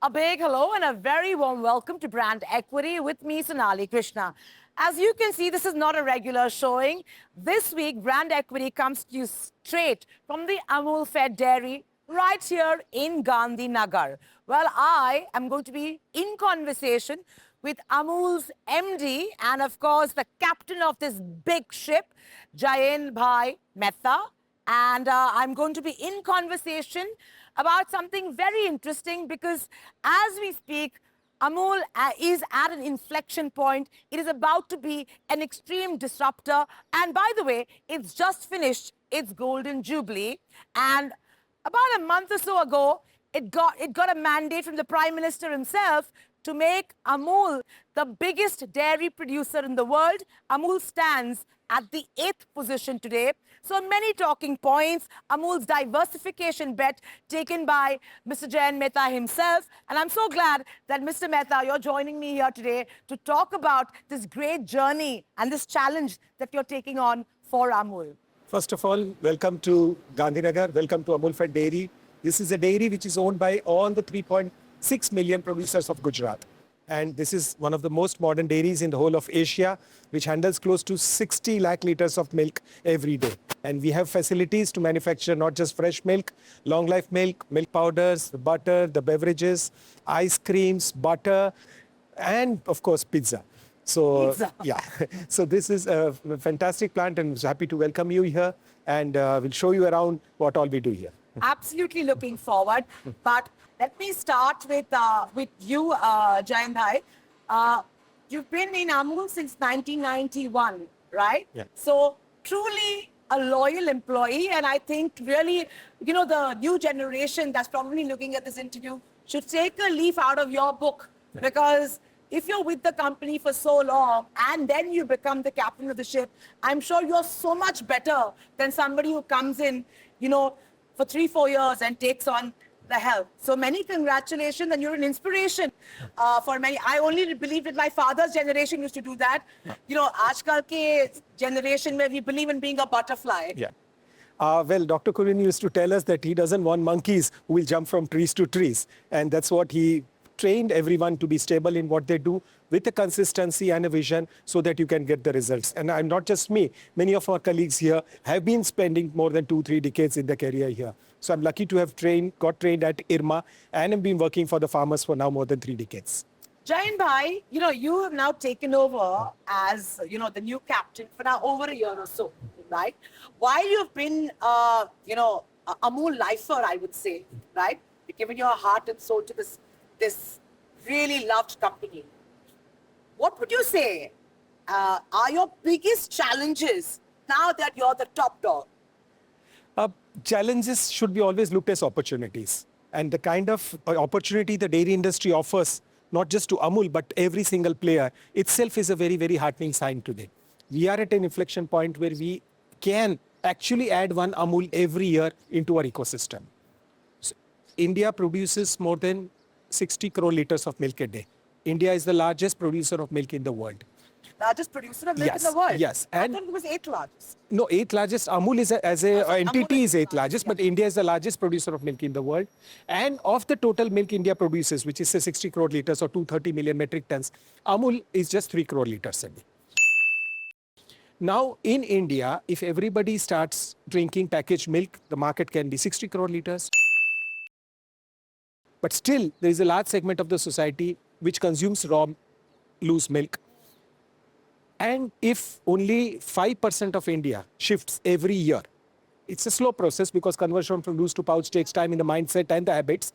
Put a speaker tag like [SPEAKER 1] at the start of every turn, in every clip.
[SPEAKER 1] A big hello and a very warm welcome to Brand Equity with me, Sonali Krishna. As you can see, this is not a regular showing. This week, Brand Equity comes to you straight from the AMUL Fed Dairy right here in Gandhinagar. Well, I am going to be in conversation with AMUL's MD and, of course, the captain of this big ship, Jayen Mehta. And I'm going to be in conversation about something very interesting because as we speak, AMUL is at an inflection point. It is about to be an extreme disruptor. And by the way, it's just finished its golden jubilee. And about a month or so ago, it got a mandate from the Prime Minister himself to make AMUL the biggest dairy producer in the world. AMUL stands at the 8th position today. So many talking points, AMUL's diversification bet taken by Mr. Jayen Mehta himself. And I'm so glad that Mr. Mehta, you're joining me here today to talk about this great journey and this challenge that you're taking on for AMUL.
[SPEAKER 2] First of all, welcome to Gandhinagar, welcome to AMUL Fed Dairy. This is a dairy which is owned by all the 3.6 million producers of Gujarat. And this is one of the most modern dairies in the whole of Asia, which handles close to 60 lakh liters of milk every day. And we have facilities to manufacture not just fresh milk, long life milk, milk powders, the butter, the beverages, ice creams, butter, and of course, pizza. So, yeah, so this is a fantastic plant and I'm happy to welcome you here and we'll show you around what all we do here.
[SPEAKER 1] Absolutely looking forward. But let me start with you, Jayen Bhai. You've been in AMUL since 1991, right?
[SPEAKER 2] Yeah.
[SPEAKER 1] So truly a loyal employee. And I think really, you know, the new generation that's probably looking at this interview should take a leaf out of your book. Yeah. Because if you're with the company for so long and then you become the captain of the ship, I'm sure you're so much better than somebody who comes in, you know, for 3-4 years and takes on the helm. So many congratulations and you're an inspiration for many. I only believe that my father's generation used to do that. You know, aajkal ke generation where we believe in being a butterfly.
[SPEAKER 2] Yeah. Well, Dr. Kurin used to tell us that he doesn't want monkeys who will jump from trees to trees. And that's what he trained everyone to be stable in what they do with a consistency and a vision so that you can get the results. And I'm not just me. Many of our colleagues here have been spending more than 2-3 decades in their career here. So I'm lucky to have got trained at IRMA and have been working for the farmers for now more than 3 decades.
[SPEAKER 1] Jayen Bhai, you know, you have now taken over as, you know, the new captain for now over a year or so, right? While you've been, you know, a AMUL lifer, I would say, right? You've given your heart and soul to this really loved company. What would you say are your biggest challenges now that you're the top dog?
[SPEAKER 2] Challenges should be always looked as opportunities. And the kind of opportunity the dairy industry offers, not just to AMUL, but every single player, itself is a very, very heartening sign today. We are at an inflection point where we can actually add one AMUL every year into our ecosystem. So India produces more than 60 crore liters of milk a day. India is the largest producer of milk in the world.
[SPEAKER 1] Largest producer of milk in the world?
[SPEAKER 2] Yes.
[SPEAKER 1] And I thought it was 8th largest.
[SPEAKER 2] No, 8th largest. AMUL is as an entity is 8th largest, but India is the largest producer of milk in the world. And of the total milk India produces, which is say 60 crore liters or 230 million metric tons, AMUL is just 3 crore liters a day. Now, in India, if everybody starts drinking packaged milk, the market can be 60 crore liters. But still, there is a large segment of the society which consumes raw, loose milk. And if only 5% of India shifts every year, it's a slow process because conversion from loose to pouch takes time in the mindset and the habits.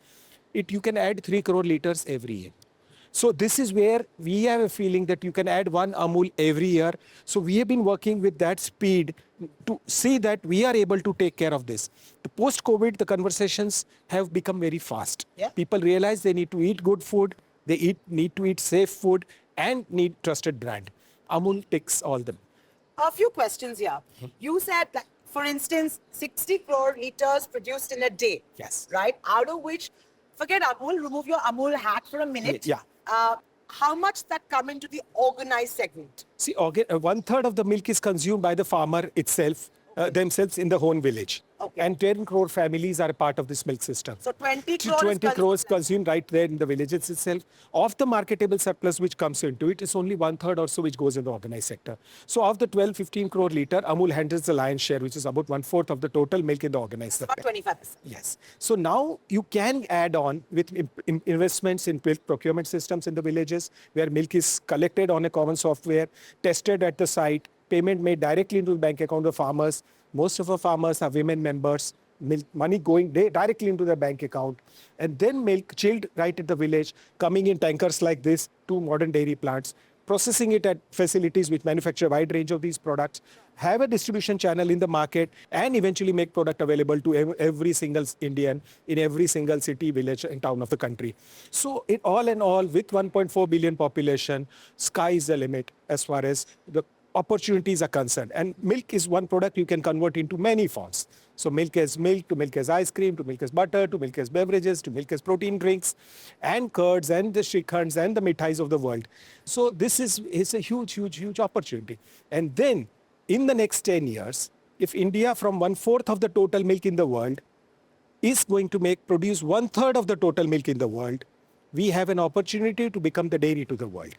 [SPEAKER 2] You can add 3 crore liters every year. So this is where we have a feeling that you can add one AMUL every year. So we have been working with that speed to see that we are able to take care of this. Post-COVID, the conversations have become very fast.
[SPEAKER 1] Yeah.
[SPEAKER 2] People realize they need to eat good food, they need to eat safe food, and need trusted brand. AMUL ticks all them.
[SPEAKER 1] A few questions here. You said that, for instance, 60 crore liters produced in a day.
[SPEAKER 2] Yes.
[SPEAKER 1] Right? Out of which, forget AMUL, remove your AMUL hat for a minute.
[SPEAKER 2] Yeah.
[SPEAKER 1] How much that come into the organized segment?
[SPEAKER 2] See, 1/3 of the milk is consumed by the farmer itself. themselves in the own village.
[SPEAKER 1] Okay.
[SPEAKER 2] And 10 crore families are a part of this milk system.
[SPEAKER 1] So 20 crores
[SPEAKER 2] 20 crores consumed right there in the villages itself. Of the marketable surplus which comes into it, it's only 1/3 or so which goes in the organized sector. So of the 12, 15 crore litre, Amul handles the lion's share, which is about 1/4 of the total milk in the organized sector.
[SPEAKER 1] about 25%.
[SPEAKER 2] Yes. So now you can add on with investments in milk procurement systems in the villages, where milk is collected on a common software, tested at the site, payment made directly into the bank account of farmers. Most of our farmers are women members, milk, money going directly into their bank account, and then milk chilled right at the village, coming in tankers like this to modern dairy plants, processing it at facilities which manufacture a wide range of these products, have a distribution channel in the market, and eventually make product available to every single Indian in every single city, village, and town of the country. So it all in all, with 1.4 billion population, sky is the limit as far as the opportunities are concerned. And milk is one product you can convert into many forms. So milk as milk, to milk as ice cream, to milk as butter, to milk as beverages, to milk as protein drinks, and curds, and the shrikhans, and the mithais of the world. So this is a huge opportunity. And then in the next 10 years, if India from 1/4 of the total milk in the world is going to produce 1/3 of the total milk in the world, we have an opportunity to become the dairy to the world.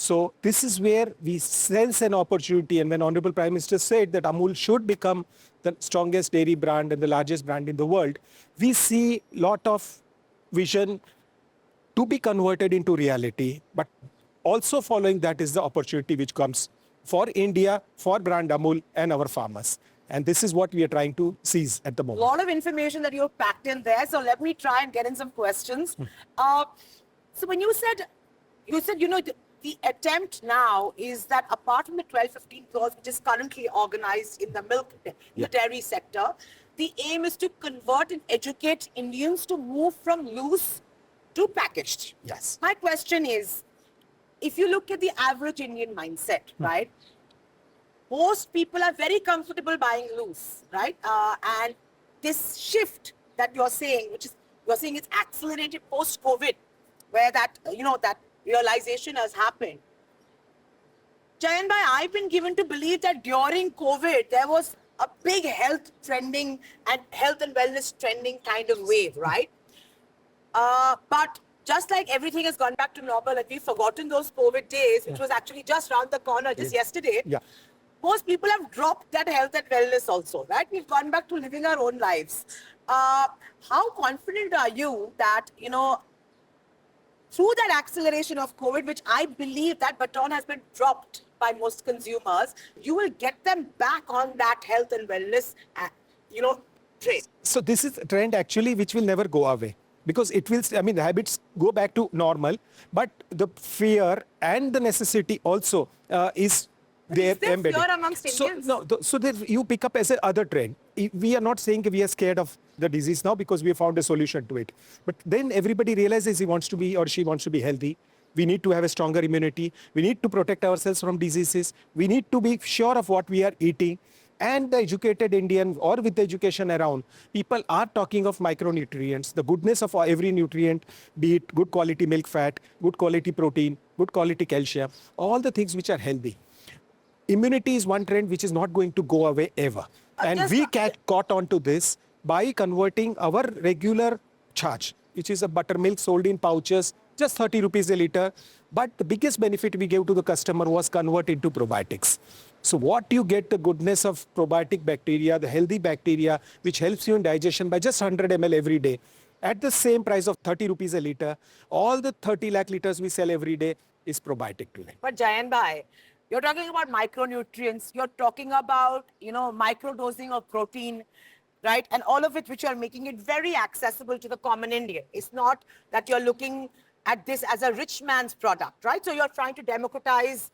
[SPEAKER 2] So this is where we sense an opportunity, and when Honorable Prime Minister said that Amul should become the strongest dairy brand and the largest brand in the world, we see a lot of vision to be converted into reality, but also following that is the opportunity which comes for India, for brand Amul and our farmers. And this is what we are trying to seize at the
[SPEAKER 1] A
[SPEAKER 2] moment.
[SPEAKER 1] lot of information that you've packed in there. So let me try and get in some questions. So when you said, the attempt now is that apart from the 12, 15 crores, which is currently organized in the milk, the dairy sector, the aim is to convert and educate Indians to move from loose to packaged.
[SPEAKER 2] Yes.
[SPEAKER 1] My question is, if you look at the average Indian mindset, right? Most people are very comfortable buying loose, right? And this shift that you're saying, you're saying it's accelerated post-COVID, where that, that realization has happened. Jayen bhai, I've been given to believe that during COVID, there was a big health trending and health and wellness trending kind of wave, right? But just like everything has gone back to normal and we've forgotten those COVID days, which was actually just around the corner just yesterday, most people have dropped that health and wellness also, right? We've gone back to living our own lives. How confident are you that, through that acceleration of COVID, which I believe that baton has been dropped by most consumers, you will get them back on that health and wellness, train?
[SPEAKER 2] So this is a trend actually which will never go away. Because it will, the habits go back to normal, but the fear and the necessity also is there embedded.
[SPEAKER 1] Fear amongst Indians?
[SPEAKER 2] So you pick up as a other trend. We are not saying we are scared of the disease now because we have found a solution to it. But then everybody realizes he wants to be or she wants to be healthy. We need to have a stronger immunity. We need to protect ourselves from diseases. We need to be sure of what we are eating. And the educated Indian, or with the education around, people are talking of micronutrients, the goodness of every nutrient, be it good quality milk fat, good quality protein, good quality calcium, all the things which are healthy. Immunity is one trend which is not going to go away ever. And we caught on to this by converting our regular charge, which is a buttermilk sold in pouches, just 30 rupees a litre. But the biggest benefit we gave to the customer was convert into probiotics. So what you get, the goodness of probiotic bacteria, the healthy bacteria, which helps you in digestion by just 100 ml every day, at the same price of 30 rupees a litre. All the 30 lakh litres we sell every day is probiotic today.
[SPEAKER 1] But Jayen bhai, you're talking about micronutrients, you're talking about, microdosing of protein, right? And all of it, which are making it very accessible to the common Indian. It's not that you're looking at this as a rich man's product, right? So you're trying to democratize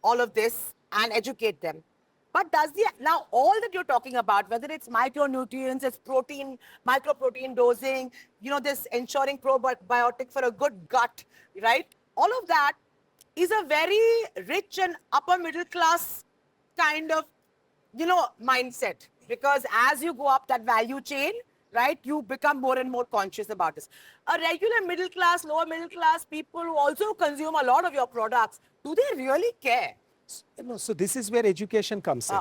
[SPEAKER 1] all of this and educate them. But now all that you're talking about, whether it's micronutrients, it's protein, microprotein dosing, this ensuring probiotic for a good gut, right? All of that is a very rich and upper middle class kind of, mindset. Because as you go up that value chain, right, you become more and more conscious about this. A regular middle class, lower middle class people who also consume a lot of your products, do they really care?
[SPEAKER 2] No, so this is where education comes in.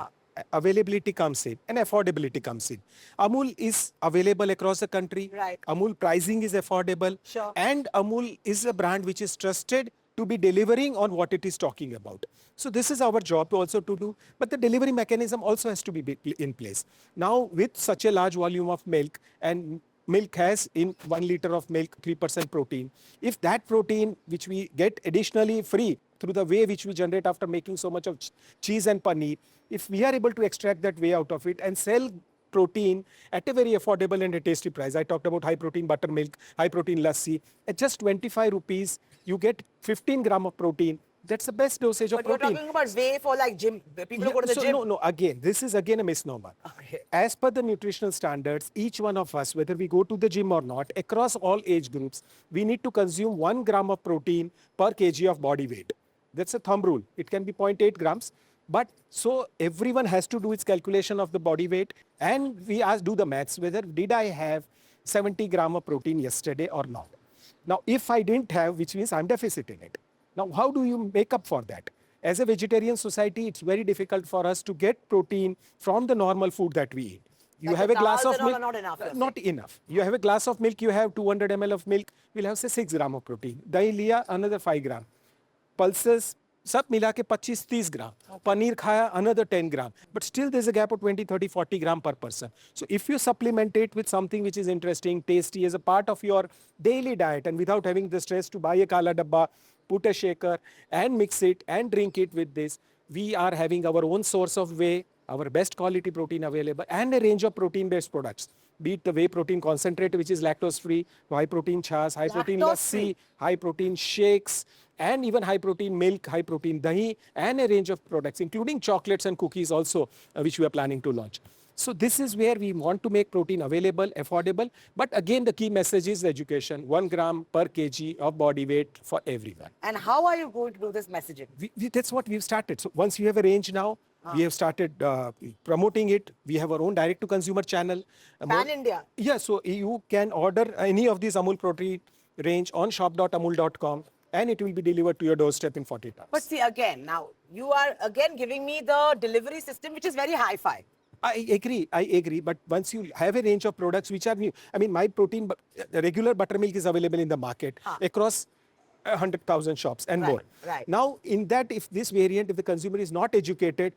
[SPEAKER 2] availability comes in and affordability comes in. Amul is available across the country.
[SPEAKER 1] Right.
[SPEAKER 2] Amul pricing is affordable.
[SPEAKER 1] Sure.
[SPEAKER 2] And Amul is a brand which is trusted to be delivering on what it is talking about. So this is our job also to do, but the delivery mechanism also has to be in place. Now with such a large volume of milk, and milk has in 1 liter of milk 3% protein, if that protein which we get additionally free through the way which we generate after making so much of cheese and paneer, if we are able to extract that way out of it and sell protein at a very affordable and a tasty price. I talked about high protein buttermilk, high protein lassi. At just 25 rupees, you get 15 gram of protein. That's the best dosage of
[SPEAKER 1] But
[SPEAKER 2] protein.
[SPEAKER 1] you're talking about whey for like gym, people who go to the gym.
[SPEAKER 2] No, again, this is again a misnomer.
[SPEAKER 1] Okay.
[SPEAKER 2] As per the nutritional standards, each one of us, whether we go to the gym or not, across all age groups, we need to consume 1 gram of protein per kg of body weight. That's a thumb rule. It can be 0.8 grams. But so everyone has to do its calculation of the body weight, and we do the maths whether did I have 70 gram of protein yesterday or not. Now, if I didn't have, which means I'm deficit in it. Now, how do you make up for that? As a vegetarian society, it's very difficult for us to get protein from the normal food that we eat. You
[SPEAKER 1] Like
[SPEAKER 2] have
[SPEAKER 1] the
[SPEAKER 2] a glass
[SPEAKER 1] dals
[SPEAKER 2] of
[SPEAKER 1] and all
[SPEAKER 2] milk.
[SPEAKER 1] are not enough, you're
[SPEAKER 2] Not enough. You have a glass of milk, you have 200 ml of milk, we'll have say 6 gram of protein. Dahi liya, another 5 gram. Pulses, सब मिला के 25-30 ग्राम. Paneer khaya, another 10 gram. But still there's a gap of 20, 30, 40 gram per person. So if you supplement it with something which is interesting, tasty as a part of your daily diet, and without having the stress to buy a kala dabba, put a shaker and mix it and drink it with this, we are having our own source of whey, our best quality protein available, and a range of protein-based products. Be it the whey protein concentrate, which is lactose-free, high protein chas, high protein
[SPEAKER 1] Lactose-free.
[SPEAKER 2] lassi, high protein shakes, and even high protein milk, high protein dahi, and a range of products, including chocolates and cookies also, which we are planning to launch. So this is where we want to make protein available, affordable. But again, the key message is education, 1 gram per kg of body weight for everyone.
[SPEAKER 1] And how are you going to do this messaging?
[SPEAKER 2] That's what we've started. So once you have a range now, we have started promoting it. We have our own direct-to-consumer channel.
[SPEAKER 1] Pan-India?
[SPEAKER 2] Yeah, so you can order any of these Amul protein range on shop.amul.com, and it will be delivered to your doorstep in 40 hours.
[SPEAKER 1] But see, again, now you are again giving me the delivery system, which is very hi-fi.
[SPEAKER 2] I agree. But once you have a range of products which are new, I mean, my protein, the regular buttermilk is available in the market across 100,000 shops and more.
[SPEAKER 1] Right.
[SPEAKER 2] Now, in that, if this variant, if the consumer is not educated,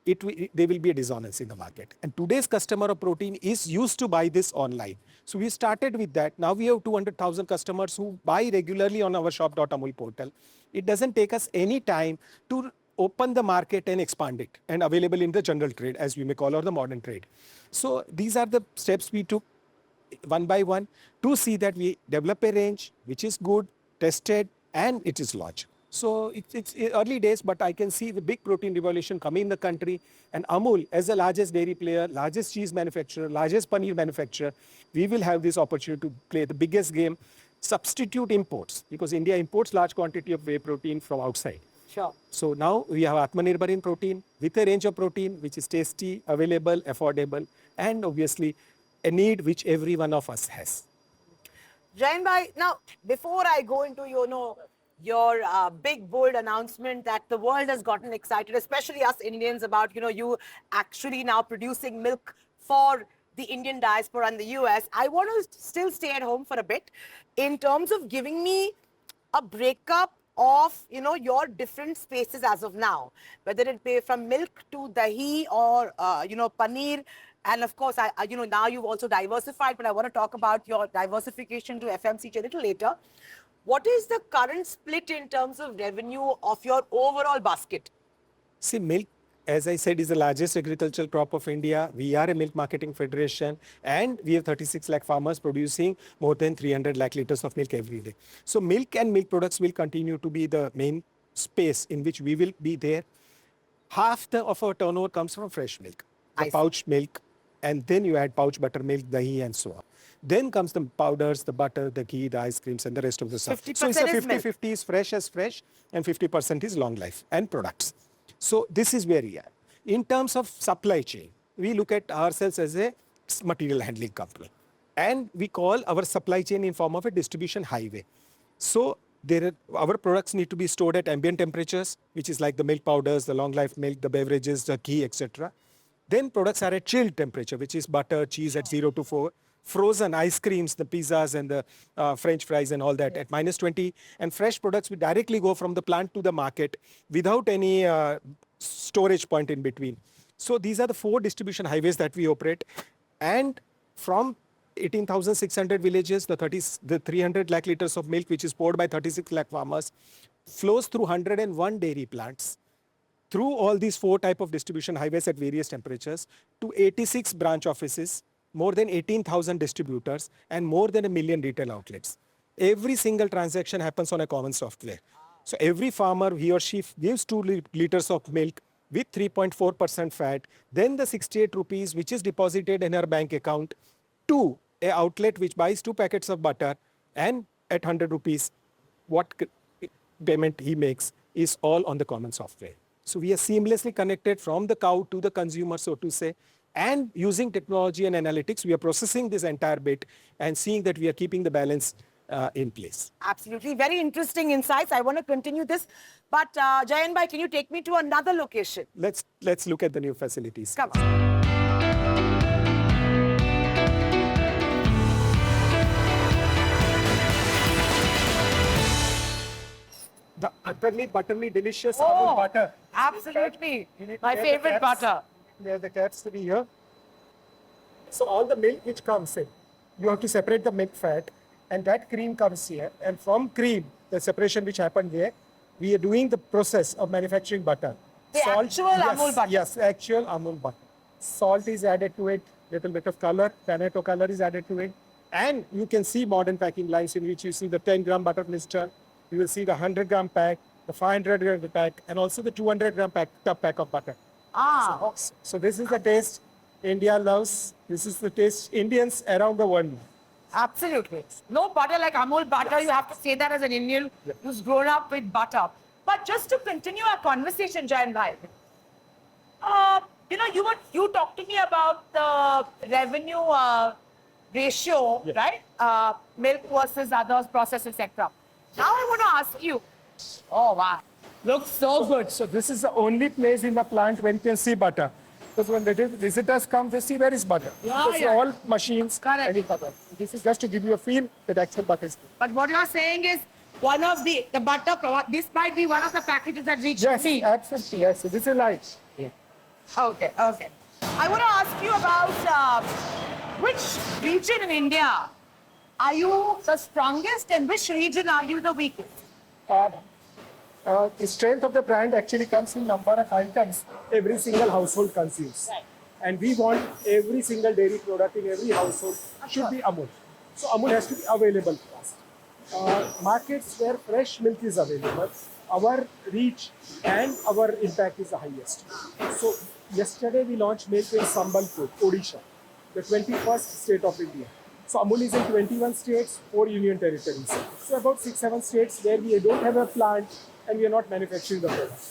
[SPEAKER 2] there will be a dishonest in the market. And today's customer of protein is used to buy this online. So we started with that. Now we have 200,000 customers who buy regularly on our shop.amul portal. It doesn't take us any time to open the market and expand it, and available in the general trade, as we may call, or the modern trade. So these are the steps we took one by one to see that we develop a range which is good, tested, and it is launched. So it's early days, but I can see the big protein revolution coming in the country. And Amul, as the largest dairy player, largest cheese manufacturer, largest paneer manufacturer, we will have this opportunity to play the biggest game, substitute imports, because India imports large quantity of whey protein from outside.
[SPEAKER 1] Sure.
[SPEAKER 2] So now we have Atmanirbhar in protein with a range of protein which is tasty, available, affordable, and obviously a need which every one of us has.
[SPEAKER 1] Jayen bhai, now before I go into your big bold announcement that the world has gotten excited, especially us Indians, about you actually now producing milk for the Indian diaspora and the US, I want to still stay at home for a bit in terms of giving me a breakup of your different spaces as of now, whether it be from milk to dahi or paneer. And of course, now you've also diversified, but I want to talk about your diversification to FMCG a little later. What is the current split in terms of revenue of your overall basket?
[SPEAKER 2] See, milk, as I said, is the largest agricultural crop of India. We are a milk marketing federation, and we have 36 lakh farmers producing more than 300 lakh liters of milk every day. So milk and milk products will continue to be the main space in which we will be there. Half of our turnover comes from fresh milk, the pouch milk, and then you add pouch buttermilk, dahi, and so on. Then comes the powders, the butter, the ghee, the ice creams, and the rest of the stuff.
[SPEAKER 1] 50%
[SPEAKER 2] so it's a
[SPEAKER 1] is
[SPEAKER 2] 50-50 is fresh as fresh, and 50% is long life and products. So this is where we are. In terms of supply chain, we look at ourselves as a material handling company. And we call our supply chain in form of a distribution highway. So our products need to be stored at ambient temperatures, which is like the milk powders, the long life milk, the beverages, the ghee, etc. Then products are at chilled temperature, which is butter, cheese at 0 to 4. Frozen ice creams, the pizzas and the French fries and all that at -20. And fresh products, we directly go from the plant to the market without any storage point in between. So these are the 4 distribution highways that we operate. And from 18,600 villages, the 300 lakh liters of milk, which is poured by 36 lakh farmers, flows through 101 dairy plants, through all these 4 type of distribution highways at various temperatures, to 86 branch offices, more than 18,000 distributors, and more than 1 million retail outlets. Every single transaction happens on a common software. So every farmer, he or she gives 2 liters of milk with 3.4% fat, then the 68 rupees, which is deposited in her bank account, to an outlet which buys 2 packets of butter, and at 100 rupees, what payment he makes is all on the common software. So we are seamlessly connected from the cow to the consumer, so to say, and using technology and analytics, we are processing this entire bit and seeing that we are keeping the balance in place.
[SPEAKER 1] Absolutely. Very interesting insights. I want to continue this. But Jayen bhai, can you take me to another location?
[SPEAKER 2] Let's look at the new facilities.
[SPEAKER 1] Come on.
[SPEAKER 2] The utterly butterly delicious AMUL butter.
[SPEAKER 1] Absolutely. My favorite butter.
[SPEAKER 2] There are the caps to be here. So all the milk which comes in, you have to separate the milk fat, and that cream comes here. And from cream, the separation which happened there, we are doing the process of manufacturing butter.
[SPEAKER 1] The actual AMUL butter.
[SPEAKER 2] Yes, actual AMUL butter. Salt is added to it, little bit of color, tomato color is added to it. And you can see modern packing lines in which you see the 10-gram butter blister. You will see the 100-gram pack, the 500-gram pack, and also the 200-gram pack of butter. So this is the taste India loves. This is the taste Indians around the world love.
[SPEAKER 1] Absolutely. No butter like AMUL butter. Yes. You have to say that as an Indian who's grown up with butter. But just to continue our conversation, Jayen bhai, you talked to me about the revenue ratio, right? Milk versus others, processed, etc. Now I want to ask you. Oh wow, looks so good.
[SPEAKER 2] So this is the only place in the plant where you can see butter. Because when the visitors come, they see where is butter. Because all machines.
[SPEAKER 1] Correct.
[SPEAKER 2] Butter. This is just to give you a feel that actual butter is good.
[SPEAKER 1] But what you're saying is one of the butter, this might be one of the packages that reached me.
[SPEAKER 2] Yes, absolutely. Yes, so this is light. Yeah.
[SPEAKER 1] Okay. I want to ask you about which region in India are you the strongest and which region are you the weakest?
[SPEAKER 2] The strength of the brand actually comes in number of items every single household consumes.
[SPEAKER 1] Right.
[SPEAKER 2] And we want every single dairy product in every household should be AMUL. So AMUL has to be available to us. Markets where fresh milk is available, our reach and our impact is the highest. So yesterday we launched milk in Sambalpur, Odisha, the 21st state of India. So AMUL is in 21 states, 4 union territories. So about 6-7 states where we don't have a plant and we are not manufacturing the product.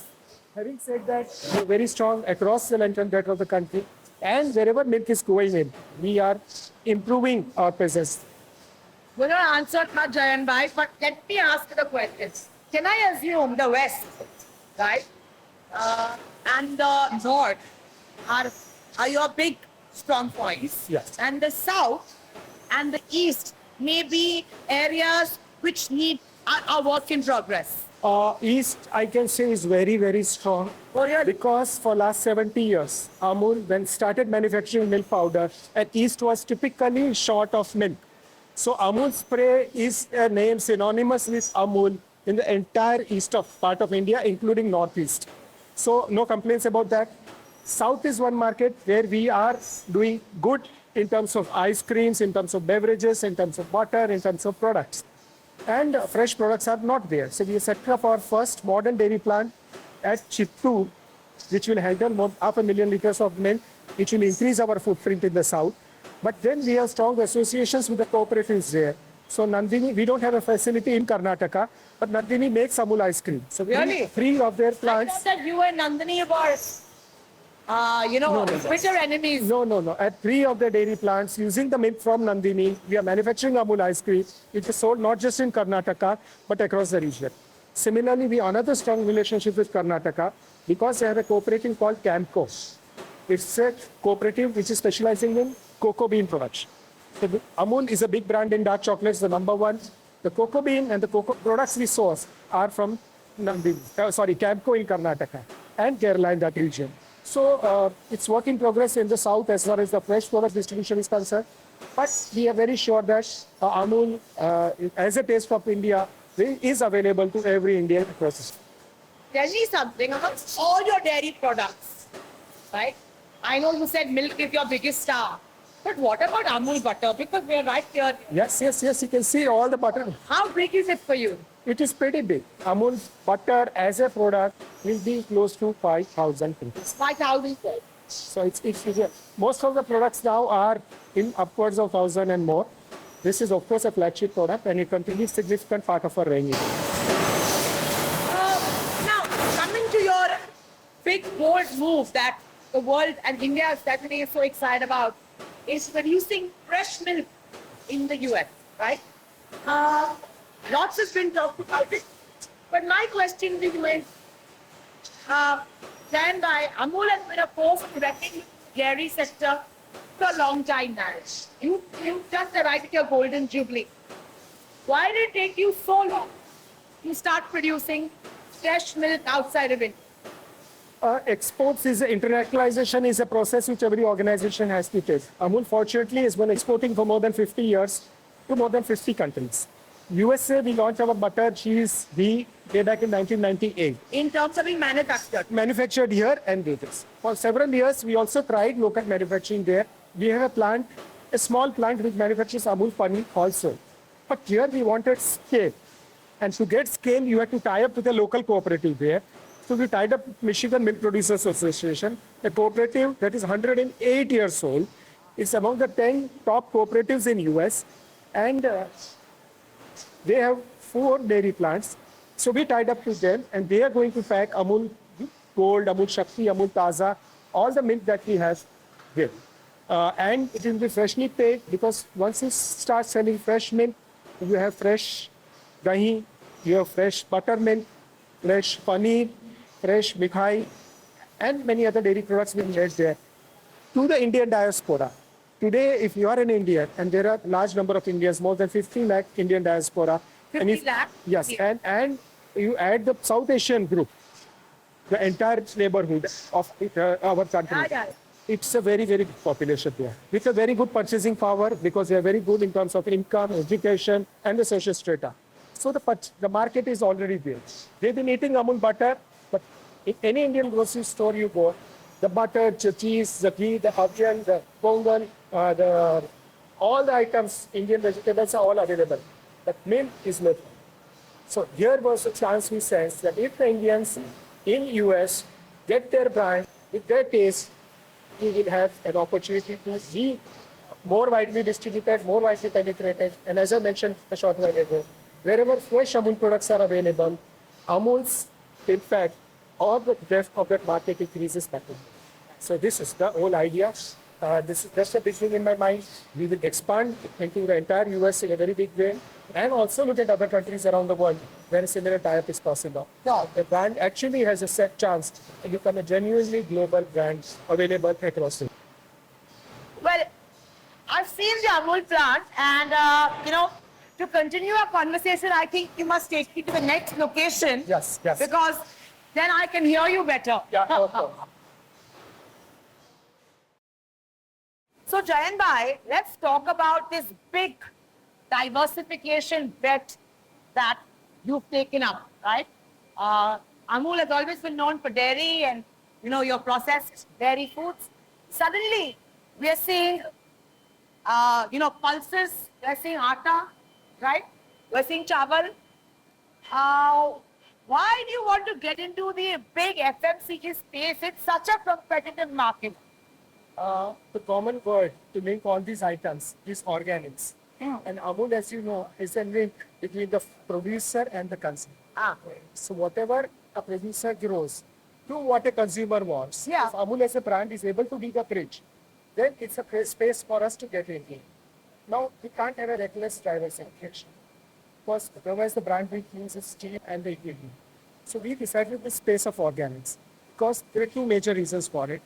[SPEAKER 2] Having said that, we are very strong across the length and breadth of the country, and wherever milk is going in, we are improving our presence.
[SPEAKER 1] We're not answered much, Jayen bhai, but let me ask the questions. Can I assume the West, right, and the North are your big strong points?
[SPEAKER 2] Yes.
[SPEAKER 1] And the South and the East may be areas which need a work in progress.
[SPEAKER 2] East, I can say, is very, very strong.
[SPEAKER 1] Oh, really?
[SPEAKER 2] Because for last 70 years, AMUL, when started manufacturing milk powder, and East was typically short of milk. So AMUL spray is a name synonymous with AMUL in the entire east part of India, including Northeast. So no complaints about that. South is one market where we are doing good in terms of ice creams, in terms of beverages, in terms of butter, in terms of products. And fresh products are not there. So we set up our first modern dairy plant at Chittoor, which will handle 500,000 liters of milk, which will increase our footprint in the south. But then we have strong associations with the cooperatives there. So Nandini, we don't have a facility in Karnataka, but Nandini makes AMUL ice cream. So
[SPEAKER 1] really?
[SPEAKER 2] three of their plants.
[SPEAKER 1] I thought that you and Nandini were, bitter enemies.
[SPEAKER 2] No. At 3 of the dairy plants, using the milk from Nandini, we are manufacturing AMUL ice cream. It is sold not just in Karnataka, but across the region. Similarly, we have another strong relationship with Karnataka because they have a cooperative called Camco. It's a cooperative which is specializing in cocoa bean production. So Amul is a big brand in dark chocolates, the number one. The cocoa bean and the cocoa products we source are from Camco in Karnataka and Kerala in that region. So it's work in progress in the south as far as the fresh product distribution is concerned. But we are very sure that Amul, as a taste of India, is available to every Indian across.
[SPEAKER 1] Tell me something amongst all your dairy products, right? I know you said milk is your biggest star, but what about Amul butter? Because we're right here.
[SPEAKER 2] Yes. You can see all the butter.
[SPEAKER 1] How big is it for you?
[SPEAKER 2] It is pretty big. Amul butter as a product will be close to 5,000 rupees.
[SPEAKER 1] 5,000.
[SPEAKER 2] So it's most of the products now are in upwards of 1,000 and more. This is of course a flagship product and it continues significant part of our range.
[SPEAKER 1] Now, coming to your big bold move that the world and India certainly is so excited about is producing fresh milk in the US, right? Lots has been talked about it. But my question to you is, Jayen bhai, Amul has been a force to reckon with the dairy sector for a long time now. You just arrived at your golden jubilee. Why did it take you so long to start producing fresh milk outside of India?
[SPEAKER 2] Exports is internationalization is a process which every organization has to take. Amul fortunately has been exporting for more than 50 years to more than 50 countries. USA, we launched our butter, cheese, ghee way back in 1998.
[SPEAKER 1] In terms of being manufactured?
[SPEAKER 2] Manufactured here and this. For several years, we also tried local manufacturing there. We have a plant, a small plant which manufactures Amul paneer also. But here we wanted scale. And to get scale, you have to tie up with a local cooperative there. So we tied up with Michigan Milk Producers Association, a cooperative that is 108 years old. It's among the 10 top cooperatives in US. And they have 4 dairy plants. So we tied up with them and they are going to pack Amul Gold, Amul Shakti, Amul Taza, all the milk that we have here. And it will be freshly packed because once you start selling fresh milk, you have fresh dahi, you have fresh buttermilk, fresh paneer, fresh mithai, and many other dairy products being made there. To the Indian diaspora, today if you are an Indian, and there are large number of Indians, more than 50 lakh Indian diaspora.
[SPEAKER 1] 50 lakh?
[SPEAKER 2] Yes, and you add the South Asian group, the entire neighborhood of our country.
[SPEAKER 1] Yeah.
[SPEAKER 2] It's a very, very big population there with a very good purchasing power because they are very good in terms of income, education, and the social strata. So the market is already there. They've been eating Amul butter, but in any Indian grocery store you go, the butter, the cheese, the ghee, the onion, the pongal, all the items, Indian vegetables are all available. But milk is not. So here was a chance we sensed that if the Indians in US get their brand with their taste, we will have an opportunity to be more widely distributed, more widely penetrated. And as I mentioned a short while ago, wherever fresh Amul products are available, Amul's impact or the depth of that market increases rapidly. So this is the whole idea. This is just a big thing in my mind. We will expand into the entire US in a very big way and also look at other countries around the world where a similar tie-up is possible. Yeah, the brand actually has a set chance to become a genuinely global brand available across the world.
[SPEAKER 1] Well, I've seen the Amul plant and, to continue our conversation, I think you must take me to the next location.
[SPEAKER 2] Yes.
[SPEAKER 1] Because then I can hear you better.
[SPEAKER 2] Yeah, okay.
[SPEAKER 1] So, Jayen bhai, let's talk about this big diversification bet that you've taken up, right? Amul has always been known for dairy and, your processed dairy foods. Suddenly, we are seeing, pulses, we are seeing atta, right? We're seeing chawal. Why do you want to get into the big FMCG space? It's such a competitive market.
[SPEAKER 2] The common word to link all these items is organics. And Amul, as you know, is a link between the producer and the consumer. So whatever a producer grows to what a consumer wants, if Amul as a brand is able to be the bridge, then it's a space for us to get into. Now, we can't have a reckless diversification because otherwise the brand will lose its cheap and the equity. So we decided the space of organics because there are 2 major reasons for it.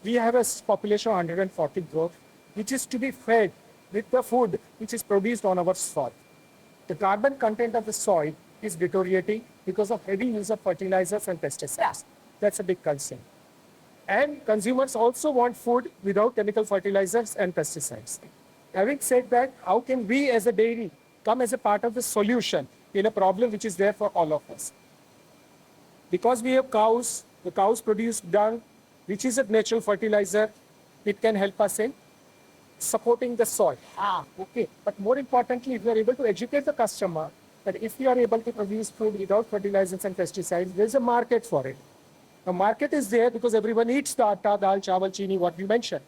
[SPEAKER 2] we have a population of 140 crore, which is to be fed with the food which is produced on our soil. The carbon content of the soil is deteriorating because of heavy use of fertilizers and pesticides.
[SPEAKER 1] Yeah.
[SPEAKER 2] That's a big concern. And consumers also want food without chemical fertilizers and pesticides. Having said that, how can we as a dairy come as a part of the solution in a problem which is there for all of us? Because we have cows, the cows produce dung, which is a natural fertilizer. It can help us in supporting the soil. Okay. But more importantly, if we are able to educate the customer that if we are able to produce food without fertilizers and pesticides, there's a market for it. The market is there because everyone eats the atta, dal, chawal, chini, what we mentioned.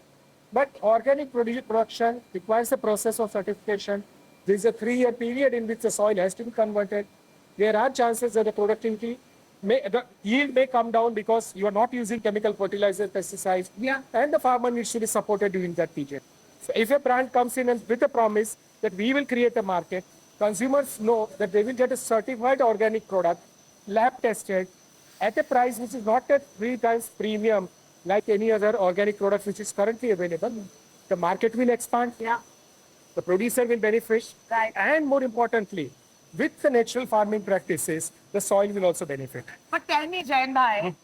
[SPEAKER 2] But organic production requires a process of certification. There is a 3-year period in which the soil has to be converted. There are chances that the productivity, the yield may come down because you are not using chemical fertilizer, pesticides.
[SPEAKER 1] Yeah.
[SPEAKER 2] And the farmer needs to be supported during that period. So if a brand comes in and with a promise that we will create a market, consumers know that they will get a certified organic product, lab tested, at a price which is not at 3 times premium like any other organic product which is currently available. The market will expand.
[SPEAKER 1] Yeah.
[SPEAKER 2] The producer will benefit.
[SPEAKER 1] Right.
[SPEAKER 2] And more importantly, with the natural farming practices, the soil will also benefit.
[SPEAKER 1] But tell me, Jayen bhai,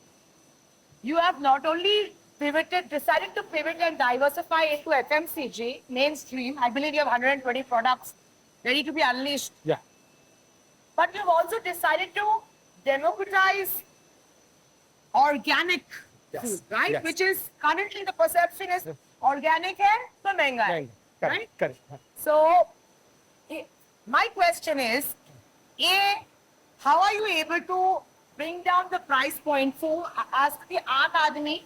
[SPEAKER 1] you have not only decided to pivot and diversify into FMCG, mainstream. I believe you have 120 products ready to be unleashed.
[SPEAKER 2] Yeah.
[SPEAKER 1] But you've also decided to democratize organic
[SPEAKER 2] Yes.
[SPEAKER 1] food, right?
[SPEAKER 2] Yes.
[SPEAKER 1] Which is currently the perception is organic hai, to महंगा hai,
[SPEAKER 2] Correct.
[SPEAKER 1] right?
[SPEAKER 2] Correct.
[SPEAKER 1] So, my question is, A, how are you able to bring down the price point so as the aam aadmi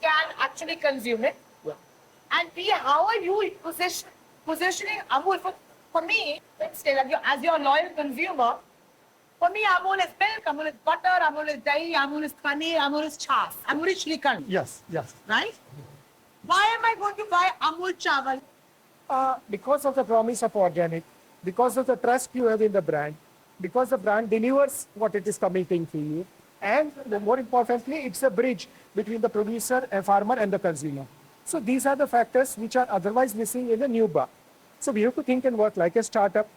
[SPEAKER 1] can actually consume it?
[SPEAKER 2] Yeah.
[SPEAKER 1] And B, how are you positioning Amul? For me, as your loyal consumer, for me, Amul is milk, Amul is butter, Amul is dahi, Amul is paneer, Amul is chas, Amul is shrikhand,
[SPEAKER 2] Yes. Yes.
[SPEAKER 1] right? Why am I going to buy Amul chawal?
[SPEAKER 2] Because of the promise of organic, because of the trust you have in the brand, because the brand delivers what it is committing to you, and more importantly, it's a bridge between the producer, a farmer, and the consumer. So these are the factors which are otherwise missing in a new bar. So we have to think and work like a startup.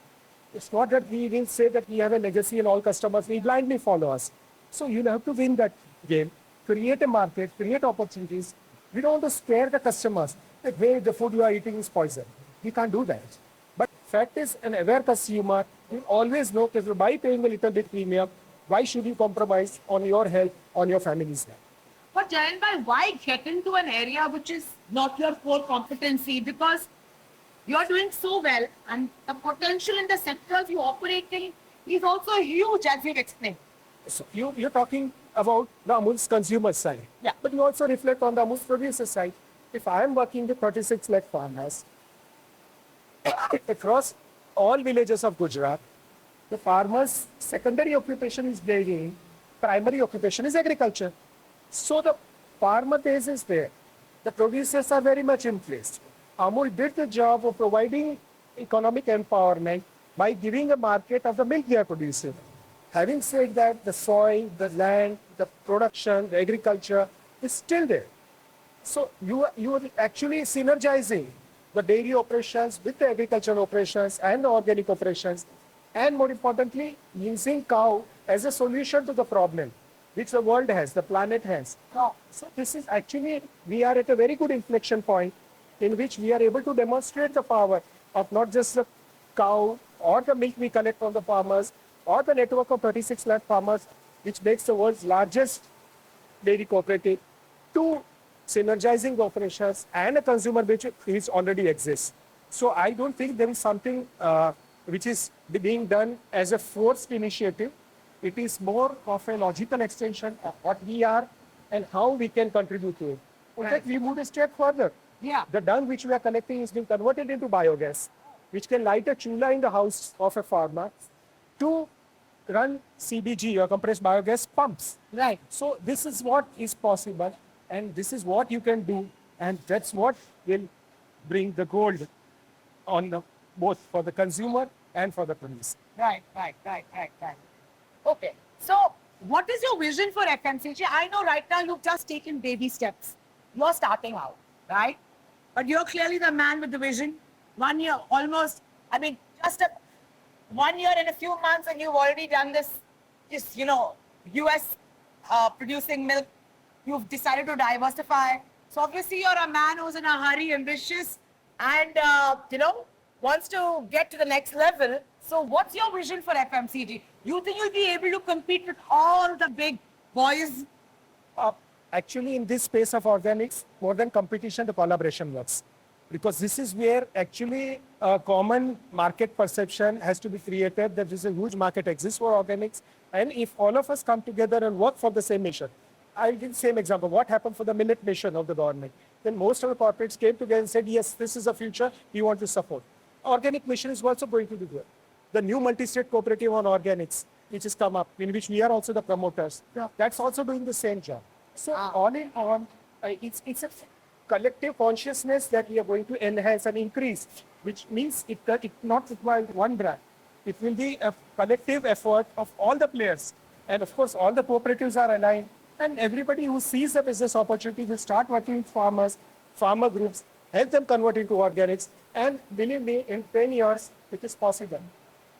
[SPEAKER 2] It's not that we will say that we have a legacy and all customers will blindly follow us. So you'll have to win that game, create a market, create opportunities. We don't want to scare the customers that, hey, the food you are eating is poison. We can't do that. But fact is, an aware consumer will always know that by paying a little bit premium, why should you compromise on your health, on your family's health?
[SPEAKER 1] But Jayen bhai, why get into an area which is not your core competency? Because you're doing so well and the potential in the sectors you operate in is also huge, as you've explained.
[SPEAKER 2] So you're talking about the Amul's consumer side.
[SPEAKER 1] Yeah.
[SPEAKER 2] But you also reflect on the Amul's producer side. If I am working with 36 lakh farmers across all villages of Gujarat, the farmers' secondary occupation is dairying, primary occupation is agriculture. So the farmer base is there. The producers are very much in place. Amul did the job of providing economic empowerment by giving a market of the milk they are producing. Having said that, the soil, the land, the production, the agriculture is still there. So you are actually synergizing the dairy operations with the agricultural operations and the organic operations, and more importantly, using cow as a solution to the problem which the world has, the planet has. So this is actually, we are at a very good inflection point in which we are able to demonstrate the power of not just the cow or the milk we collect from the farmers or the network of 36 lakh farmers, which makes the world's largest dairy cooperative, to synergizing the operations and a consumer which already exists. So I don't think there is something which is being done as a forced initiative. It is more of a logical extension of what we are and how we can contribute to it. In fact, we moved a step further.
[SPEAKER 1] Yeah.
[SPEAKER 2] The dung which we are collecting is being converted into biogas, which can light a chula in the house of a farmer to run CBG or compressed biogas pumps.
[SPEAKER 1] Right.
[SPEAKER 2] So this is what is possible, and this is what you can do, and that's what will bring the gold on the, both for the consumer and for the producer.
[SPEAKER 1] Right. Okay. So, what is your vision for FMCG? I know right now you've just taken baby steps. you're starting out, right? But you're clearly the man with the vision. 1 year, almost, I mean, just 1 year and a few months, and you've already done this, US producing milk. You've decided to diversify. So obviously, you're a man who's in a hurry, ambitious, and, wants to get to the next level. So what's your vision for FMCG? You think you'll be able to compete with all the big boys?
[SPEAKER 2] Uh, Actually, in this space of organics, more than competition, the collaboration works. Because this is where actually a common market perception has to be created that there's a huge market exists for organics. And if all of us come together and work for the same mission, I'll give the same example. What happened for the millet mission of the government? Then most of the corporates came together and said, yes, this is the future we want to support. Organic mission is also going to do good. The new multi-state cooperative on organics, which has come up, in which we are also the promoters, that's also doing the same job. So all in all, it's a collective consciousness that we are going to enhance and increase, which means it not require one brand. It will be a collective effort of all the players. And of course, all the cooperatives are aligned. And everybody who sees the business opportunity will start working with farmers, farmer groups, help them convert into organics. And believe me, in 10 years, it is possible.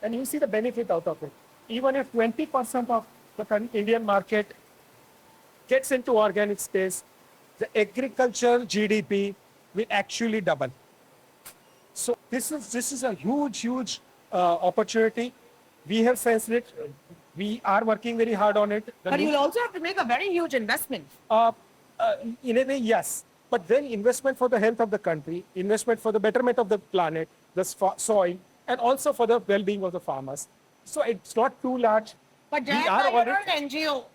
[SPEAKER 2] And you see the benefit out of it. Even if 20% of the Indian market gets into organic space, the agriculture GDP will actually double. So this is a huge opportunity. We have sensed it. We are working very hard on it.
[SPEAKER 1] But you'll also have to make a very huge investment.
[SPEAKER 2] In a way, yes. But then investment for the health of the country, investment for the betterment of the planet, the soil, and also for the well-being of the farmers. So it's not too large.
[SPEAKER 1] But Jayen, you're not an NGO.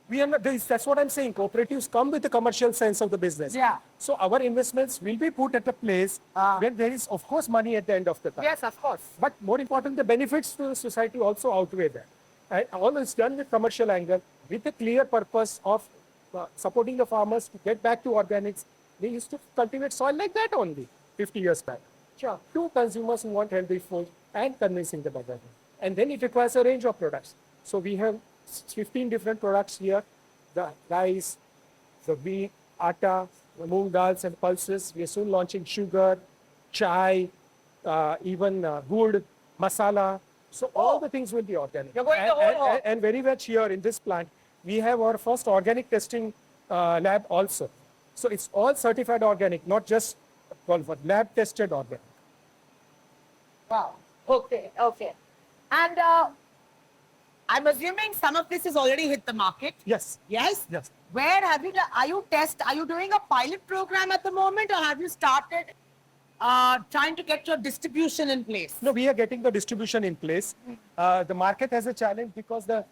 [SPEAKER 2] We are not, that's what I'm saying. Cooperatives come with the commercial sense of the business.
[SPEAKER 1] Yeah.
[SPEAKER 2] So our investments will be put at a place where there is, of course, money at the end of the time.
[SPEAKER 1] Yes, of course.
[SPEAKER 2] But more important, the benefits to the society also outweigh that. And all is done with commercial angle, with a clear purpose of supporting the farmers to get back to organics. They used to cultivate soil like that only 50 years back. Sure. To consumers who want healthy food and convincing them of that. And then it requires a range of products. So we have 15 different products here, the rice, the wheat, atta, the moong dals and pulses. We are soon launching sugar, chai, even gur, masala. So all the things will be organic.
[SPEAKER 1] You're going
[SPEAKER 2] and very much here in this plant, we have our first organic testing lab also. So it's all certified organic, not just lab tested organic.
[SPEAKER 1] Wow. Okay. And I'm assuming some of this has already hit the market.
[SPEAKER 2] Yes.
[SPEAKER 1] Yes?
[SPEAKER 2] Yes.
[SPEAKER 1] Where have you, are you doing a pilot program at the moment, or have you started trying to get your distribution in place?
[SPEAKER 2] No, we are getting the distribution in place. The market has a challenge because the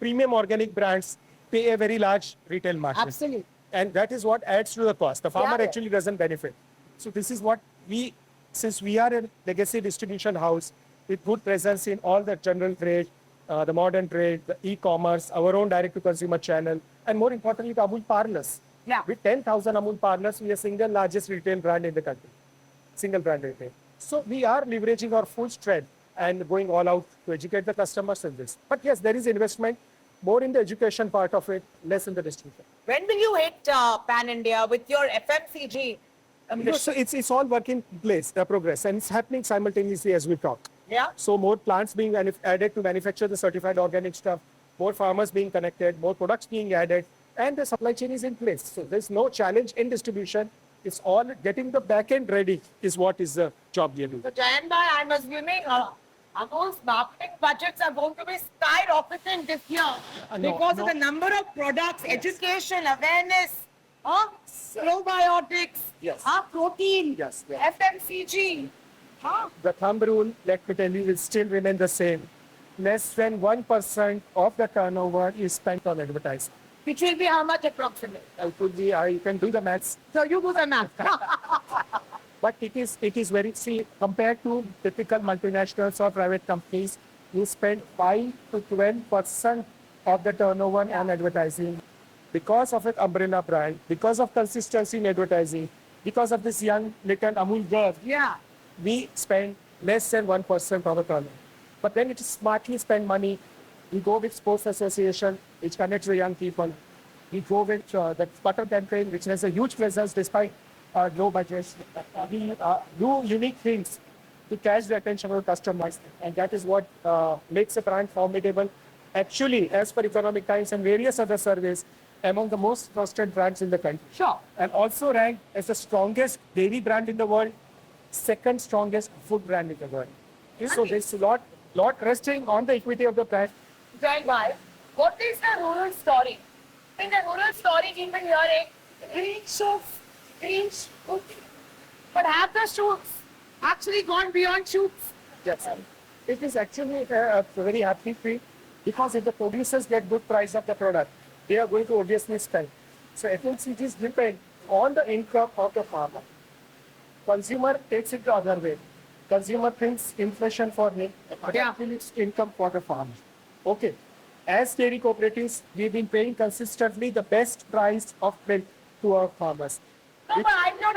[SPEAKER 2] premium organic brands pay a very large retail margin.
[SPEAKER 1] Absolutely.
[SPEAKER 2] And that is what adds to the cost. The farmer actually doesn't benefit. So this is what since we are a legacy distribution house with good presence in all the general trade, the modern trade, the e-commerce, our own direct-to-consumer channel, and more importantly, the AMUL parlors.
[SPEAKER 1] Yeah.
[SPEAKER 2] With 10,000 AMUL parlors, we are single largest retail brand in the country. Single brand retail. So we are leveraging our full strength and going all out to educate the customers in this. But yes, there is investment, more in the education part of it, less in the distribution.
[SPEAKER 1] When will you hit Pan-India with your FMCG?
[SPEAKER 2] So it's all work in place, the progress, and it's happening simultaneously as we talk.
[SPEAKER 1] Yeah.
[SPEAKER 2] So more plants being added to manufacture the certified organic stuff, more farmers being connected, more products being added, and the supply chain is in place. So there's no challenge in distribution. It's all getting the back end ready is what is the job we are doing.
[SPEAKER 1] So Jayen bhai, I'm assuming AMUL's marketing budgets are going to be skyrocketing this year because of the number of products, education, awareness, probiotics, protein, FMCG.
[SPEAKER 2] The thumb rule, let me tell you, will still remain the same. Less than 1% of the turnover is spent on advertising.
[SPEAKER 1] Which will be how much approximately?
[SPEAKER 2] It could be, you can do the maths.
[SPEAKER 1] So you do the math.
[SPEAKER 2] But it is very, compared to typical multinationals or private companies, you spend 5 to 12% of the turnover on advertising. Because of an umbrella brand, because of consistency in advertising, because of this young little AMUL girl, we spend less than 1% of the turnover. But then it is smartly spend money. We go with sports association, which connects the young people. We go with the butter campaign, which has a huge presence despite low budgets. We do unique things to catch the attention of customers, and that is what makes a brand formidable. Actually, as per Economic Times and various other surveys, among the most trusted brands in the country.
[SPEAKER 1] Sure.
[SPEAKER 2] And also ranked as the strongest dairy brand in the world, second strongest food brand in the world. So there's a lot resting on the equity of the brand.
[SPEAKER 1] Jayen bhai, what is the rural story? In the rural story, we've been hearing green shoots, but have the shoots actually gone beyond shoots?
[SPEAKER 2] Yes. It is actually a very happy thing because if the producers get good price of the product, they are going to obviously spend. So FMCGs depend on the income of the farmer. Consumer takes it the other way. Consumer thinks inflation for him, but actually it's income for the farmer. Okay. As dairy cooperatives, we've been paying consistently the best price of milk to our farmers.
[SPEAKER 1] No, but I'm not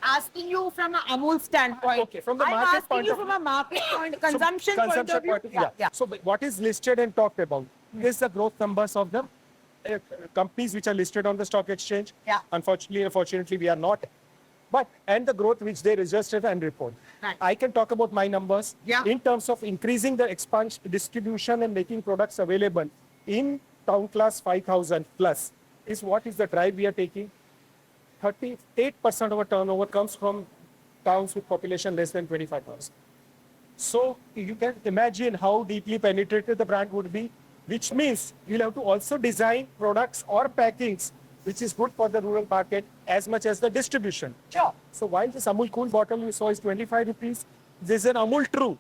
[SPEAKER 1] asking you from an AMUL standpoint.
[SPEAKER 2] Okay, from the
[SPEAKER 1] I'm
[SPEAKER 2] market
[SPEAKER 1] asking
[SPEAKER 2] point
[SPEAKER 1] you
[SPEAKER 2] of
[SPEAKER 1] from
[SPEAKER 2] view.
[SPEAKER 1] a market point, consumption point of view.
[SPEAKER 2] Yeah. So what is listed and talked about is the growth numbers of the companies which are listed on the stock exchange.
[SPEAKER 1] Yeah.
[SPEAKER 2] Unfortunately, we are not. But and the growth which they register and report.
[SPEAKER 1] Right.
[SPEAKER 2] I can talk about my numbers in terms of increasing the expansion, distribution, and making products available in town class 5,000 plus is what is the drive we are taking. 38% of our turnover comes from towns with population less than 25,000. So you can imagine how deeply penetrated the brand would be, which means you'll have to also design products or packings which is good for the rural market as much as the distribution.
[SPEAKER 1] Sure.
[SPEAKER 2] So while this Amul Cool bottle you saw is 25 rupees, there's an Amul True,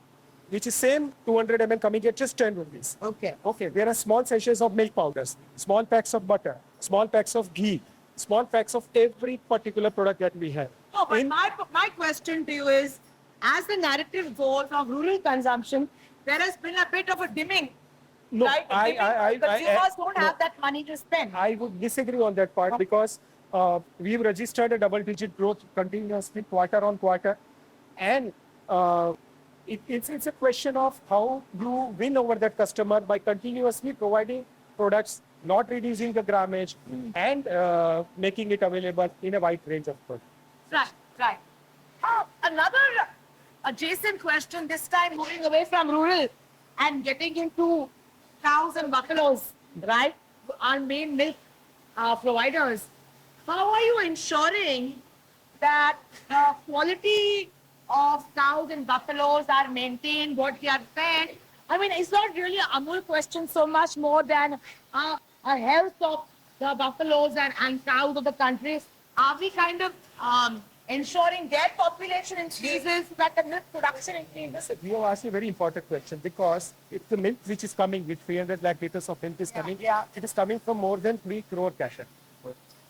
[SPEAKER 2] which is same 200 ml coming at just 10 rupees.
[SPEAKER 1] Okay.
[SPEAKER 2] Okay, there are small sachets of milk powders, small packs of butter, small packs of ghee, small packs of every particular product that we have.
[SPEAKER 1] No, but my question to you is, as the narrative goes of rural consumption, there has been a bit of a dimming.
[SPEAKER 2] No,
[SPEAKER 1] right? Consumers don't have that money to spend.
[SPEAKER 2] I would disagree on that part because we've registered a double-digit growth continuously quarter on quarter, and it's a question of how you win over that customer by continuously providing products, not reducing the grammage, and making it available in a wide range of products.
[SPEAKER 1] Right. Another adjacent question, this time moving away from rural and getting into cows and buffaloes, right? Our main milk providers. How are you ensuring that the quality of cows and buffaloes are maintained, what they are fed? I mean, it's not really an Amul question so much more than a health of the buffaloes and cows of the country. Are we kind of ensuring their population increases, that the milk production increases?
[SPEAKER 2] You have asked a very important question because if the milk which is coming with 300 lakh liters of milk is coming, it is coming from more than 3 crore cattle.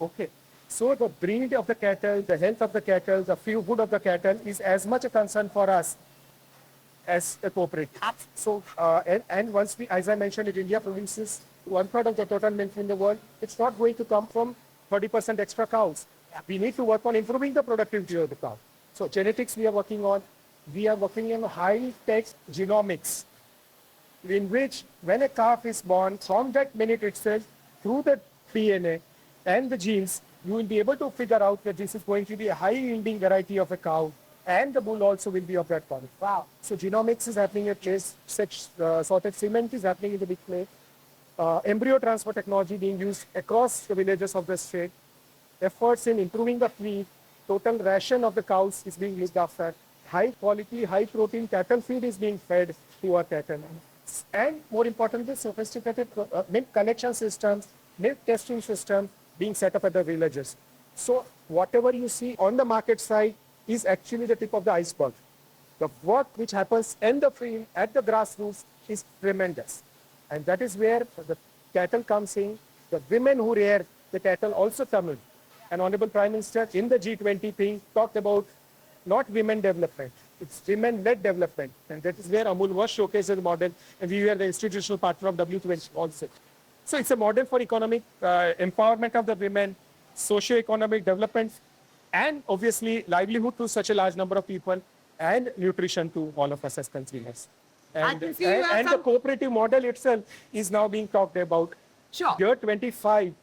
[SPEAKER 2] Okay. So the breed of the cattle, the health of the cattle, the food of the cattle is as much a concern for us as a cooperative. So, and once we, as I mentioned, if India produces 1/3 of the total milk in the world, it's not going to come from 30% extra cows. We need to work on improving the productivity of the cow. So genetics we are working on. We are working on high-tech genomics, in which when a calf is born, from that minute itself, through the DNA and the genes, you will be able to figure out that this is going to be a high-yielding variety of a cow, and the bull also will be of that quality.
[SPEAKER 1] Wow.
[SPEAKER 2] So genomics is happening at place, such sorted cement is happening in the big place. Embryo transfer technology being used across the villages of the state. Efforts in improving the feed, total ration of the cows is being looked after. High quality, high protein cattle feed is being fed to our cattle. And more importantly, sophisticated milk collection systems, milk testing systems being set up at the villages. So whatever you see on the market side is actually the tip of the iceberg. The work which happens in the field, at the grassroots is tremendous. And that is where the cattle comes in. The women who rear the cattle also come in. And Honorable Prime Minister in the G20 thing talked about not women development, it's women-led development. And that is where Amul was showcased as a model, and we were the institutional partner of W20 also. So it's a model for economic empowerment of the women, socio-economic development, and obviously livelihood to such a large number of people, and nutrition to all of us as consumers. And the cooperative model itself is now being talked about.
[SPEAKER 1] Sure.
[SPEAKER 2] Year 25,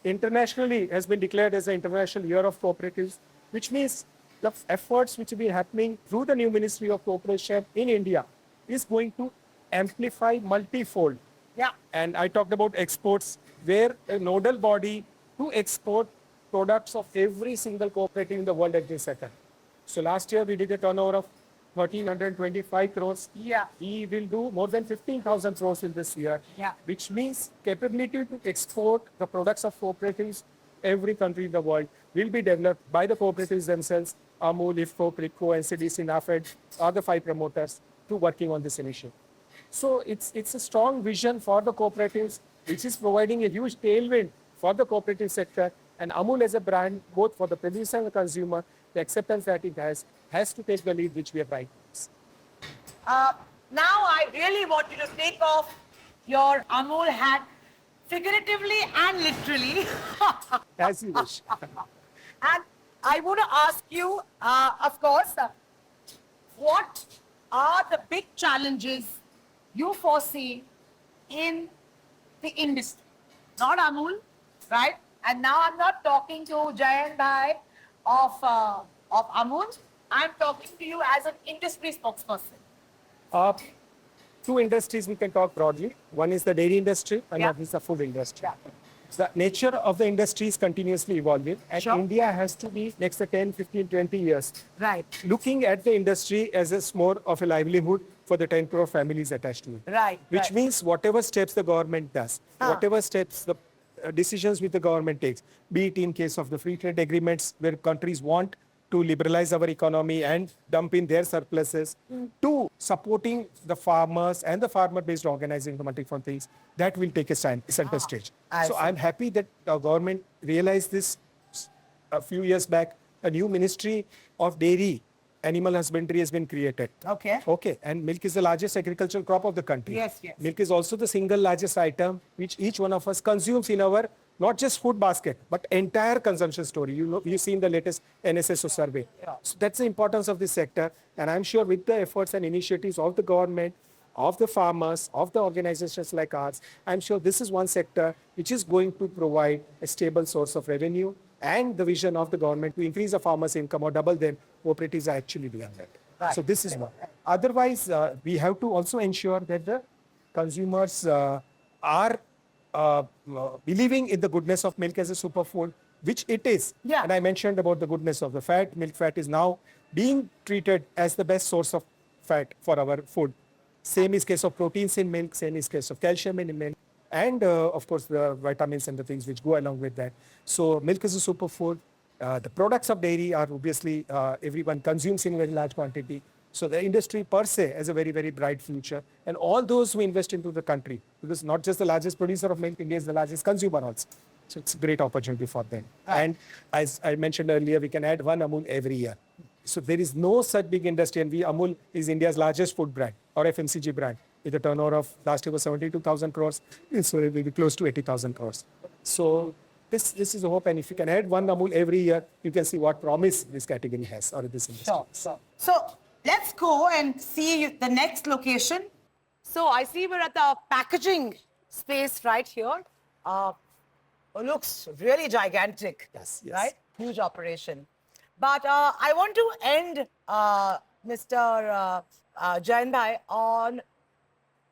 [SPEAKER 2] internationally has been declared as the International Year of Cooperatives, which means the efforts which have been happening through the new Ministry of Cooperation in India is going to amplify multifold.
[SPEAKER 1] Yeah.
[SPEAKER 2] And I talked about exports, where a nodal body to export products of every single cooperative in the world at this second. So last year we did a turnover of 1,325 crores.
[SPEAKER 1] Yeah.
[SPEAKER 2] We will do more than 15,000 crores in this year.
[SPEAKER 1] Yeah.
[SPEAKER 2] Which means capability to export the products of cooperatives every country in the world will be developed by the cooperatives themselves, AMUL, IFCO, PRICO, NCDC, NAFED, are the 5 promoters to working on this initiative. So it's a strong vision for the cooperatives, which is providing a huge tailwind for the cooperative sector. And AMUL as a brand, both for the producer and the consumer, the acceptance that it has to take the lead, which we have right.
[SPEAKER 1] Now I really want you to take off your Amul hat, figuratively and literally.
[SPEAKER 2] As you wish.
[SPEAKER 1] And I want to ask you, of course, what are the big challenges you foresee in the industry? Not Amul, right? And now I'm not talking to Jayen Bhai of Amul. I'm talking to you as an industry spokesperson.
[SPEAKER 2] Two industries we can talk broadly. One is the dairy industry, and
[SPEAKER 1] Yeah.
[SPEAKER 2] one is the food industry.
[SPEAKER 1] Yeah.
[SPEAKER 2] The nature of the industry is continuously evolving, and
[SPEAKER 1] Sure.
[SPEAKER 2] India has to be next 10, 15, 20 years
[SPEAKER 1] Right.
[SPEAKER 2] looking at the industry as a more of a livelihood for the 10 crore families attached to it.
[SPEAKER 1] Right.
[SPEAKER 2] Which
[SPEAKER 1] right.
[SPEAKER 2] means whatever steps the government does, whatever steps the decisions which the government takes, be it in case of the free trade agreements where countries want to liberalize our economy and dump in their surpluses, to supporting the farmers and the farmer-based organizing the multiple things, that will take a center stage.
[SPEAKER 1] I
[SPEAKER 2] So
[SPEAKER 1] see.
[SPEAKER 2] I'm happy that the government realized this a few years back. A new ministry of dairy, animal husbandry has been created.
[SPEAKER 1] Okay.
[SPEAKER 2] Okay, and milk is the largest agricultural crop of the country.
[SPEAKER 1] Yes, yes.
[SPEAKER 2] Milk is also the single largest item which each one of us consumes in our not just food basket, but entire consumption story. You know, you've seen the latest NSSO survey.
[SPEAKER 1] Yeah.
[SPEAKER 2] So that's the importance of this sector. And I'm sure with the efforts and initiatives of the government, of the farmers, of the organizations like ours, I'm sure this is one sector which is going to provide a stable source of revenue, and the vision of the government to increase the farmers' income or double them, cooperatives are actually doing that.
[SPEAKER 1] Right.
[SPEAKER 2] So this is one. Otherwise, we have to also ensure that the consumers are believing in the goodness of milk as a superfood, which it is.
[SPEAKER 1] Yeah.
[SPEAKER 2] And I mentioned about the goodness of the fat. Milk fat is now being treated as the best source of fat for our food. Same is case of proteins in milk, same is case of calcium in milk, and of course the vitamins and the things which go along with that. So milk is a superfood. The products of dairy are obviously everyone consumes in very large quantity. So the industry per se has a very, very bright future. And all those who invest into the country, because not just the largest producer of milk, India is the largest consumer also. So it's a great opportunity for them.
[SPEAKER 1] Right.
[SPEAKER 2] And as I mentioned earlier, we can add one AMUL every year. So there is no such big industry, and AMUL is India's largest food brand or FMCG brand, with a turnover of last year was 72,000 crores. So it will be close to 80,000 crores. So this is a hope, and if you can add one AMUL every year, you can see what promise this category has or this industry.
[SPEAKER 1] Sure. So let's go and see the next location. So I see we're at the packaging space right here. It looks really gigantic.
[SPEAKER 2] Yes, yes.
[SPEAKER 1] Right? Huge operation. But I want to end, Mr. Jayen Bhai, on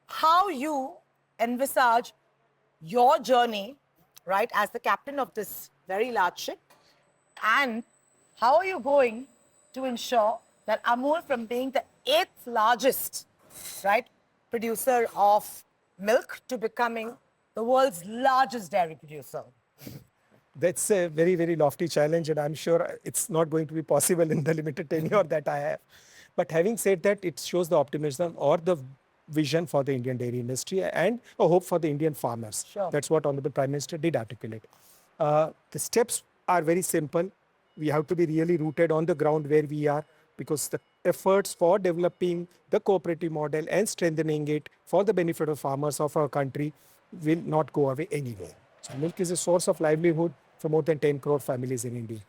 [SPEAKER 1] how you envisage your journey, right, as the captain of this very large ship, and how are you going to ensure that AMUL, from being the 8th largest, right, producer of milk to becoming the world's largest dairy producer?
[SPEAKER 2] That's a very, very lofty challenge, and I'm sure it's not going to be possible in the limited tenure that I have. But having said that, it shows the optimism or the vision for the Indian dairy industry and a hope for the Indian farmers.
[SPEAKER 1] Sure.
[SPEAKER 2] That's what Honorable Prime Minister did articulate. The steps are very simple. We have to be really rooted on the ground where we are, because the efforts for developing the cooperative model and strengthening it for the benefit of farmers of our country will not go away anywhere. So milk is a source of livelihood for more than 10 crore families in India,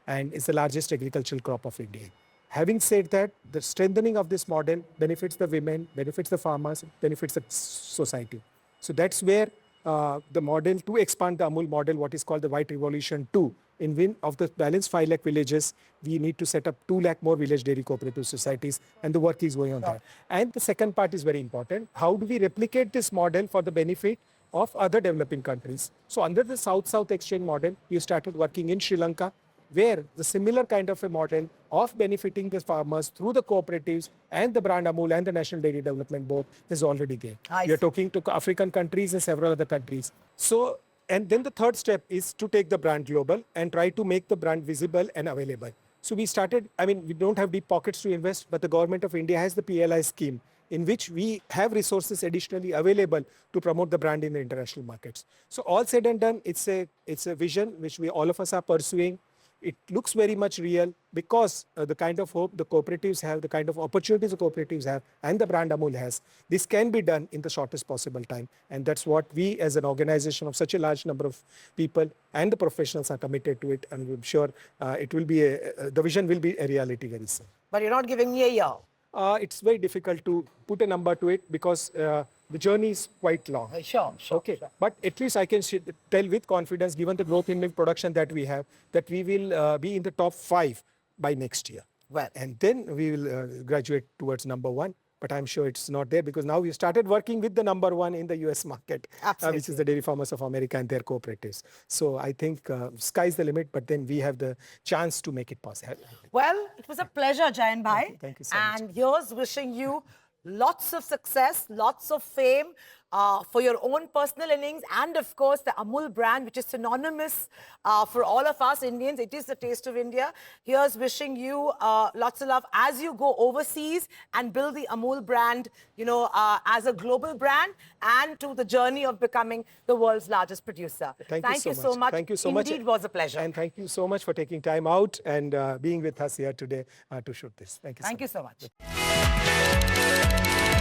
[SPEAKER 2] and it's the largest agricultural crop of India. Having said that, the strengthening of this model benefits the women, benefits the farmers, benefits the society. So that's where the model to expand the AMUL model, what is called the White Revolution 2. In win of the balanced 5 lakh villages, we need to set up 2 lakh more village dairy cooperative societies, and the work is going on there. And the second part is very important. How do we replicate this model for the benefit of other developing countries? So under the South-South exchange model, we started working in Sri Lanka, where the similar kind of a model of benefiting the farmers through the cooperatives and the brand AMUL and the National Dairy Development Board is already there. We are talking to African countries and several other countries. So, and then the third step is to take the brand global and try to make the brand visible and available. So we started, I mean, we don't have deep pockets to invest, but the government of India has the PLI scheme in which we have resources additionally available to promote the brand in the international markets. So all said and done, it's a vision which we all of us are pursuing. It looks very much real because the kind of hope the cooperatives have, the kind of opportunities the cooperatives have, and the brand AMUL has, this can be done in the shortest possible time. And that's what we as an organization of such a large number of people and the professionals are committed to it. And I'm sure it will be the vision will be a reality very soon.
[SPEAKER 1] But you're not giving me a year.
[SPEAKER 2] It's very difficult to put a number to it because the journey is quite long.
[SPEAKER 1] Sure.
[SPEAKER 2] Okay, but at least I can tell with confidence, given the growth in milk production that we have, that we will be in the top 5 by next year.
[SPEAKER 1] Well,
[SPEAKER 2] and then we will graduate towards number 1. But I'm sure it's not there because now we started working with the number 1 in the US market, which is the Dairy Farmers of America and their cooperatives. So I think sky's the limit, but then we have the chance to make it possible.
[SPEAKER 1] Well, it was a pleasure, Jayen Bhai.
[SPEAKER 2] Thank you so much.
[SPEAKER 1] And here's wishing you lots of success, lots of fame for your own personal innings, and of course the AMUL brand, which is synonymous for all of us Indians. It is the taste of India. Here's wishing you lots of love as you go overseas and build the AMUL brand, you know, as a global brand, and to the journey of becoming the world's largest producer.
[SPEAKER 2] Thank you so much. Thank you so much.
[SPEAKER 1] Indeed, was a pleasure.
[SPEAKER 2] And thank you so much for taking time out and being with us here today to shoot this. Thank you so much.
[SPEAKER 1] Thank you so much.